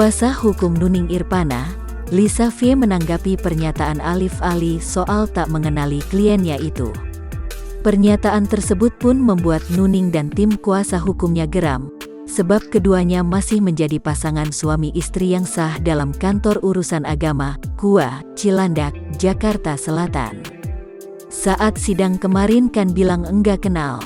Kuasa hukum Nuning Irpana, Lisa V menanggapi pernyataan Alif Ali soal tak mengenali kliennya itu. Pernyataan tersebut pun membuat Nuning dan tim kuasa hukumnya geram, sebab keduanya masih menjadi pasangan suami istri yang sah dalam Kantor Urusan Agama, KUA, Cilandak, Jakarta Selatan. Saat sidang kemarin kan bilang enggak kenal.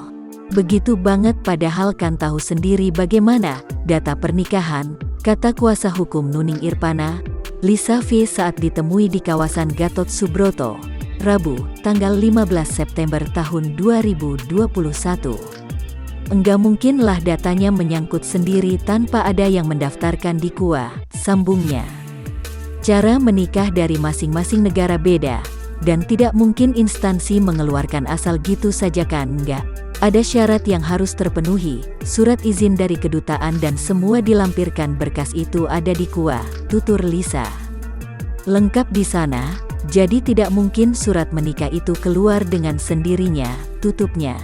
Begitu banget padahal kan tahu sendiri bagaimana data pernikahan, kata kuasa hukum Nuning Irpana, Lisa V saat ditemui di kawasan Gatot Subroto, Rabu, tanggal 15 September tahun 2021. Enggak mungkinlah datanya menyangkut sendiri tanpa ada yang mendaftarkan di KUA, sambungnya. Cara menikah dari masing-masing negara beda, dan tidak mungkin instansi mengeluarkan asal gitu saja kan enggak. Ada syarat yang harus terpenuhi, surat izin dari kedutaan dan semua dilampirkan berkas itu ada di KUA, tutur Lisa. Lengkap di sana, jadi tidak mungkin surat menikah itu keluar dengan sendirinya, tutupnya.